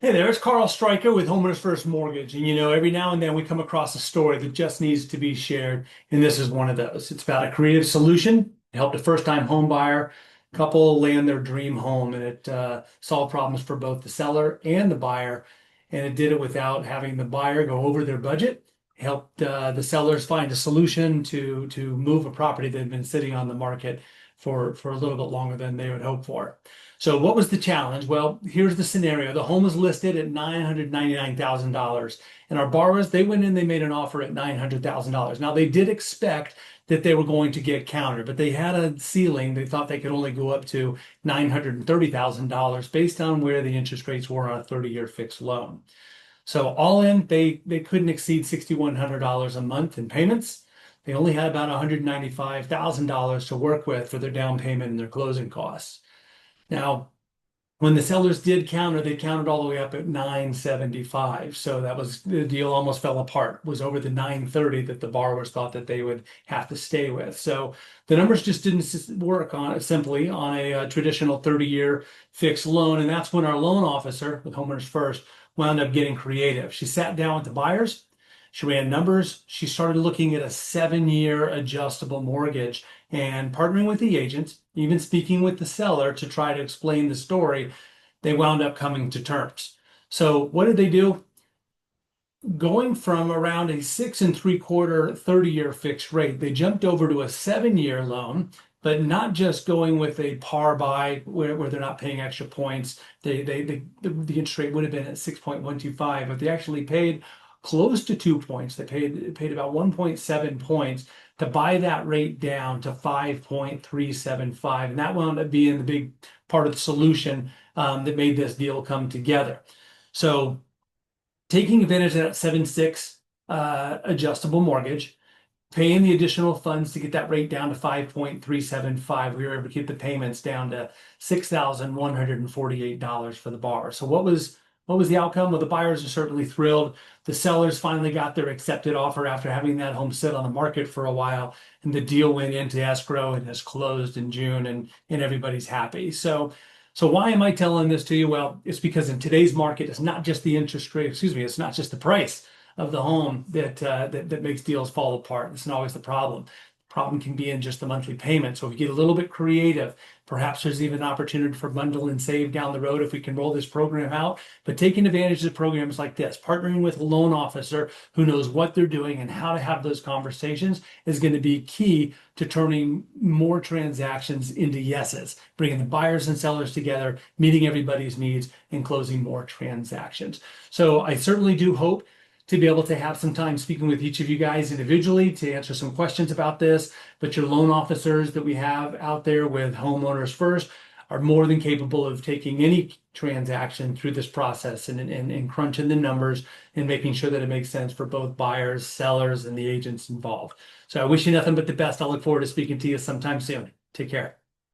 Hey there, it's Carl Stryker with Homeowners First Mortgage. And every now and then we come across a story that just needs to be shared. And this is one of those. It's about a creative solution to help a first-time home buyer couple land their dream home. And it solved problems for both the seller and the buyer. And it did it without having the buyer go over their budget. Helped the sellers find a solution to move a property that had been sitting on the market for a little bit longer than they would hope for. So what was the challenge? Well, here's the scenario. The home was listed at $999,000. And our borrowers, they went in, they made an offer at $900,000. Now, they did expect that they were going to get countered, but they had a ceiling. They thought they could only go up to $930,000 based on where the interest rates were on a 30-year fixed loan. So all in, they couldn't exceed $6,100 a month in payments. They only had about $195,000 to work with for their down payment and their closing costs. Now, when the sellers did counter, they countered all the way up at 975. So that was the deal almost fell apart. It was over the 930 that the borrowers thought that they would have to stay with. So the numbers just didn't work on simply on a traditional 30-year fixed loan. And that's when our loan officer with Homeowners First wound up getting creative. She sat down with the buyers. She ran numbers. She started looking at a 7-year adjustable mortgage and partnering with the agent, even speaking with the seller to try to explain the story. They wound up coming to terms. So what did they do? Going from around a 6.75 30-year fixed rate, they jumped over to a 7-year loan, but not just going with a par buy where they're not paying extra points. The interest rate would have been at 6.125, but they actually paid close to 2 points. They paid about 1.7 points to buy that rate down to 5.375. And that wound up being the big part of the solution that made this deal come together. So taking advantage of that 7.6 adjustable mortgage, paying the additional funds to get that rate down to 5.375, we were able to keep the payments down to $6,148 for the borrower. So what was the outcome? Well, the buyers are certainly thrilled. The sellers finally got their accepted offer after having that home sit on the market for a while, and the deal went into escrow and has closed in June, and everybody's happy. So why am I telling this to you? Well, it's because in today's market, it's not just the interest rate, it's not just the price of the home that makes deals fall apart. It's not always the problem. The problem can be in just the monthly payment. So if you get a little bit creative, perhaps there's even an opportunity for bundle and save down the road if we can roll this program out. But taking advantage of programs like this, partnering with a loan officer who knows what they're doing and how to have those conversations is going to be key to turning more transactions into yeses, bringing the buyers and sellers together, meeting everybody's needs, and closing more transactions. So I certainly do hope to be able to have some time speaking with each of you guys individually to answer some questions about this. But your loan officers that we have out there with Homeowners First are more than capable of taking any transaction through this process and crunching the numbers and making sure that it makes sense for both buyers, sellers, and the agents involved. So I wish you nothing but the best. I look forward to speaking to you sometime soon. Take care.